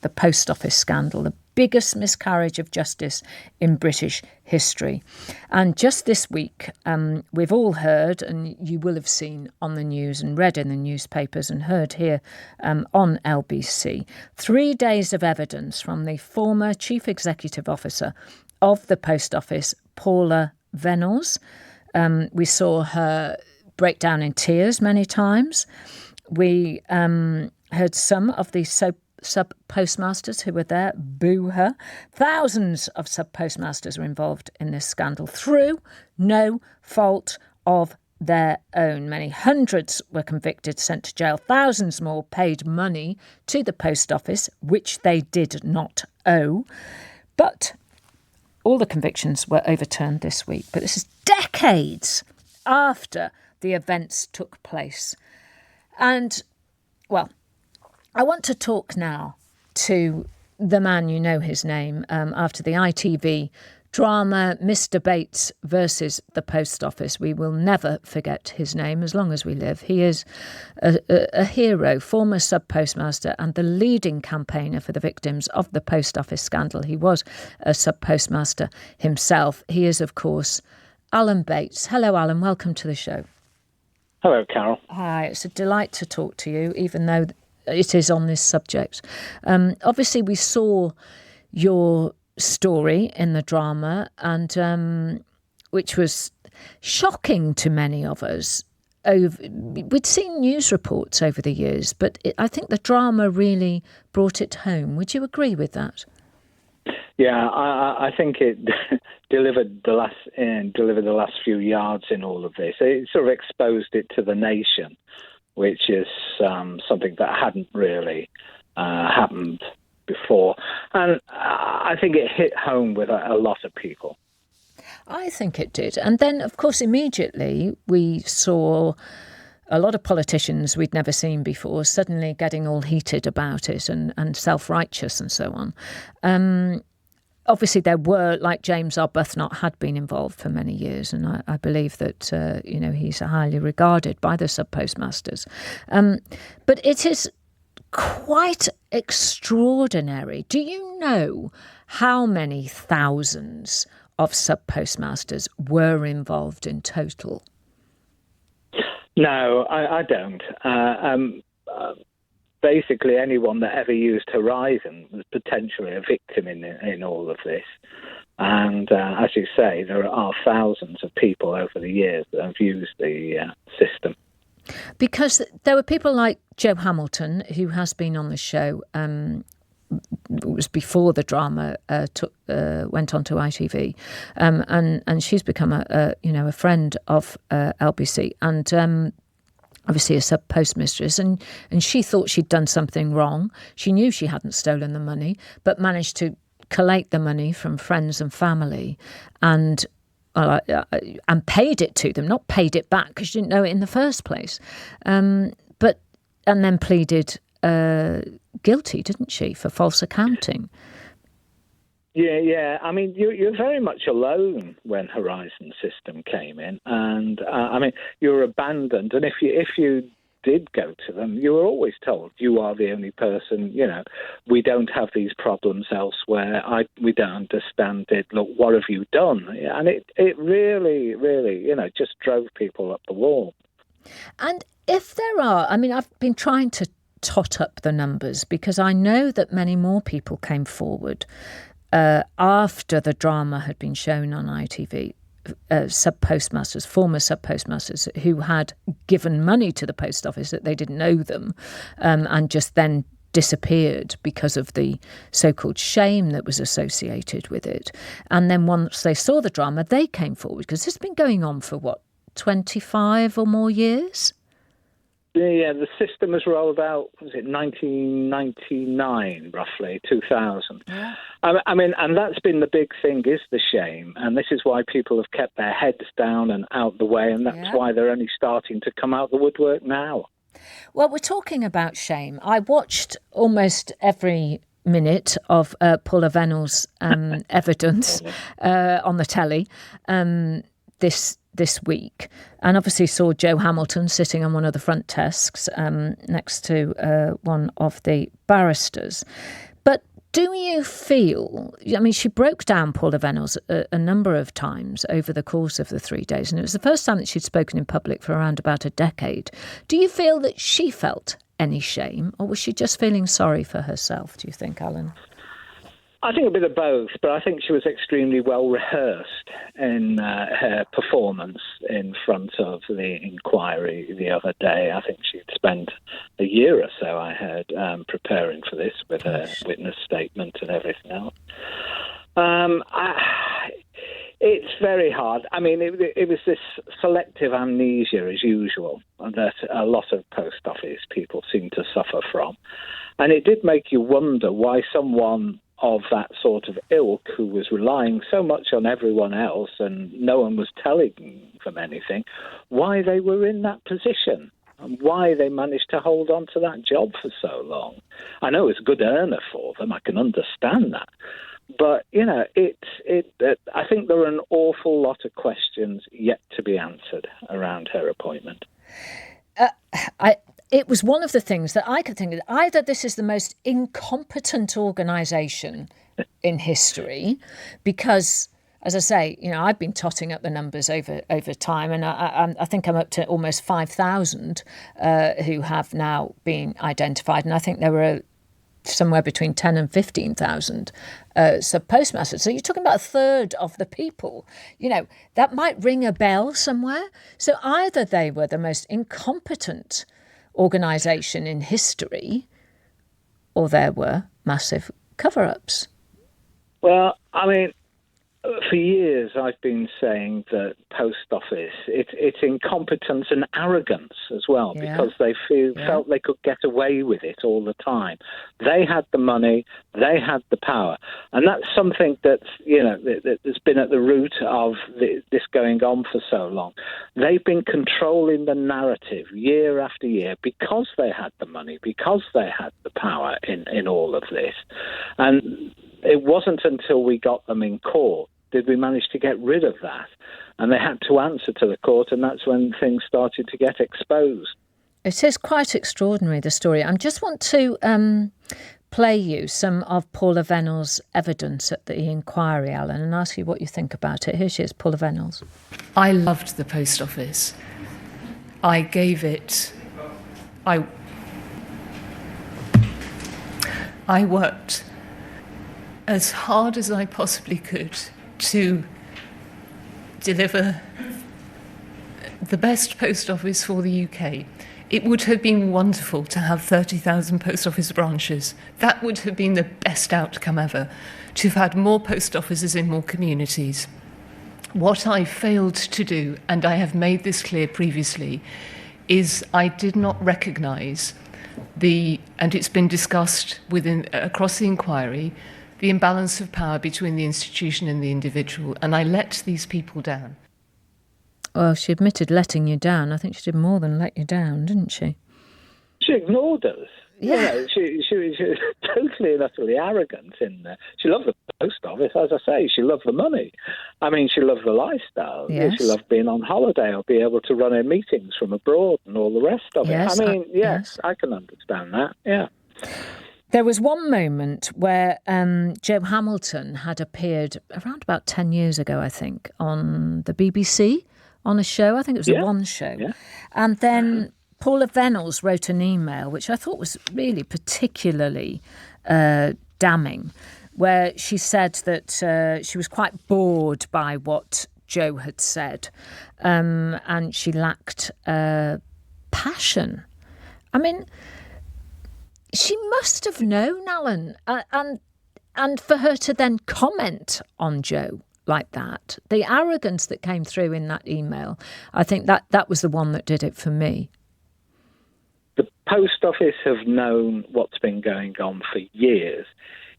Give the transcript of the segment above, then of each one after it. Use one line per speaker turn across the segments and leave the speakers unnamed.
the post office scandal, the biggest miscarriage of justice in British history. And just this week, we've all heard, and you will have seen on the news and read in the newspapers and heard here on LBC, 3 days of evidence from the former Chief Executive Officer of the Post Office, Paula Vennells. We saw her break down in tears many times. We heard some of the sub-postmasters who were there boo her. Thousands of sub-postmasters were involved in this scandal through no fault of their own. Many hundreds were convicted, sent to jail. Thousands more paid money to the post office, which they did not owe. But all the convictions were overturned this week. But this is decades after the events took place. And, well, I want to talk now to the man, you know his name, after the ITV drama Mr. Bates versus the Post Office. We will never forget his name as long as we live. He is a hero, former sub-postmaster and the leading campaigner for the victims of the Post Office scandal. He was a sub-postmaster himself. He is, of course, Alan Bates. Hello, Alan. Welcome to the show.
Hello, Carol.
Hi. It's a delight to talk to you, even though it is on this subject. Obviously, we saw your story in the drama, and which was shocking to many of us. We'd seen news reports over the years, but I think the drama really brought it home. Would you agree with that?
Yeah, I think it delivered the last few yards in all of this. It sort of exposed it to the nation, which is something that hadn't really happened before. And I think it hit home with a lot of people.
I think it did. And then, of course, immediately we saw a lot of politicians we'd never seen before suddenly getting all heated about it and self-righteous and so on. Obviously, there were, like James Arbuthnot, had been involved for many years, and I believe that he's highly regarded by the sub-postmasters. But it is quite extraordinary. Do you know how many thousands of sub-postmasters were involved in total?
No, I don't. Basically, anyone that ever used Horizon was potentially a victim in all of this. And as you say, there are thousands of people over the years that have used the system.
Because there were people like Jo Hamilton, who has been on the show. It was before the drama went on to ITV, and she's become a friend of LBC, and obviously a sub-postmistress, and she thought she'd done something wrong. She knew she hadn't stolen the money, but managed to collate the money from friends and family, and paid it to them, not paid it back because she didn't know it in the first place, and then pleaded guilty, didn't she, for false accounting?
Yeah. I mean, you're very much alone when Horizon system came in, and you're abandoned. And if you did go to them, you were always told you are the only person. We don't have these problems elsewhere. We don't understand it. Look, what have you done? And it really, really, just drove people up the wall.
And if there are, I've been trying to tot up the numbers because I know that many more people came forward after the drama had been shown on ITV, sub-postmasters, former sub-postmasters who had given money to the post office that they didn't owe them, and just then disappeared because of the so-called shame that was associated with it. And then once they saw the drama, they came forward because this has been going on for 25 or more years?
Yeah, the system was rolled out, was it 1999, roughly, 2000. Yeah. And that's been the big thing, is the shame. And this is why people have kept their heads down and out the way, and that's why they're only starting to come out the woodwork now.
Well, we're talking about shame. I watched almost every minute of Paula Vennells' evidence on the telly this week, and obviously saw Jo Hamilton sitting on one of the front desks next to one of the barristers. But do you feel, I mean, she broke down, Paula Vennells, a number of times over the course of the 3 days, and it was the first time that she'd spoken in public for around about a decade. Do you feel that she felt any shame, or was she just feeling sorry for herself, do you think, Alan?
I think a bit of both, but I think she was extremely well rehearsed in her performance in front of the inquiry the other day. I think she'd spent a year or so, I heard, preparing for this with her witness statement and everything else. It's very hard. I mean, it was this selective amnesia, as usual, that a lot of post office people seem to suffer from. And it did make you wonder why someone of that sort of ilk, who was relying so much on everyone else and no one was telling them anything, why they were in that position and why they managed to hold on to that job for so long. I know it's a good earner for them. I can understand that. But, you know, I think there are an awful lot of questions yet to be answered around her appointment.
It was one of the things that I could think of. Either this is the most incompetent organisation in history, because, as I say, you know, I've been totting up the numbers over time, and I think I'm up to almost 5,000 who have now been identified, and I think there were somewhere between 10 and 15,000 subpostmasters. So you're talking about a third of the people. You know, that might ring a bell somewhere. So either they were the most incompetent organisation in history, or there were massive cover-ups.
Well, I mean, for years I've been saying that post office, it's incompetence and arrogance as well, because they felt they could get away with it all the time. They had the money, they had the power, and that's something that's, you know, that's been at the root of this going on for so long. They've been controlling the narrative year after year because they had the money, because they had the power in all of this. And it wasn't until we got them in court did we manage to get rid of that. And they had to answer to the court, and that's when things started to get exposed.
It is quite extraordinary, the story. I just want to play you some of Paula Vennells' evidence at the inquiry, Alan, and ask you what you think about it. Here she is, Paula Vennells.
I loved the post office. I gave it... I worked as hard as I possibly could to deliver the best post office for the UK. It would have been wonderful to have 30,000 post office branches. That would have been the best outcome ever, to have had more post offices in more communities. What I failed to do, and I have made this clear previously, is I did not recognise and it's been discussed across the inquiry, the imbalance of power between the institution and the individual, and I let these people down.
Well, she admitted letting you down. I think she did more than let you down, didn't she?
She ignored us.
Yeah.
You know, she was totally and utterly arrogant in there. She loved the post office, as I say. She loved the money. I mean, she loved the lifestyle.
Yes.
She loved being on holiday or be able to run her meetings from abroad and all the rest of it.
Yes,
I mean, yes, I can understand that, yeah.
There was one moment where Joe Hamilton had appeared around about 10 years ago, I think, on the BBC, on a show. I think it was a One show. Yeah. And then Paula Vennells wrote an email, which I thought was really particularly damning, where she said that she was quite bored by what Joe had said, and she lacked passion. I mean, she must have known, Alan, and for her to then comment on Joe like that, the arrogance that came through in that email, I think that was the one that did it for me.
The post office have known what's been going on for years.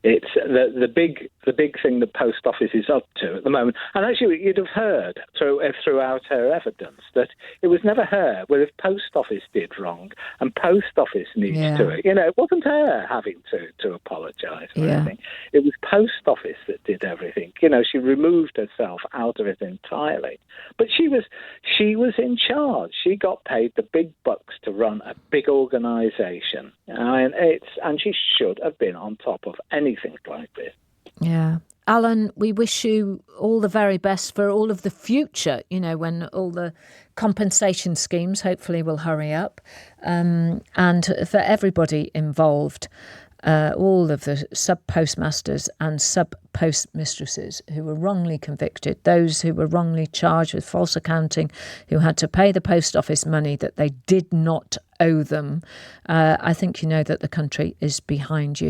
It's the big thing the post office is up to at the moment. And actually, you'd have heard throughout her evidence that it was never her. Well, if post office did wrong and post office needs to it, you know, it wasn't her having to apologise or anything. It was post office that did everything. You know, she removed herself out of it entirely. But she was in charge. She got paid the big bucks to run a big organisation. organisation. And she should have been on top of anything like this.
Yeah. Alan, we wish you all the very best for all of the future, when all the compensation schemes hopefully will hurry up, and for everybody involved, all of the sub-postmasters and sub-postmistresses who were wrongly convicted, those who were wrongly charged with false accounting, who had to pay the post office money that they did not owe them. I think you know that the country is behind you.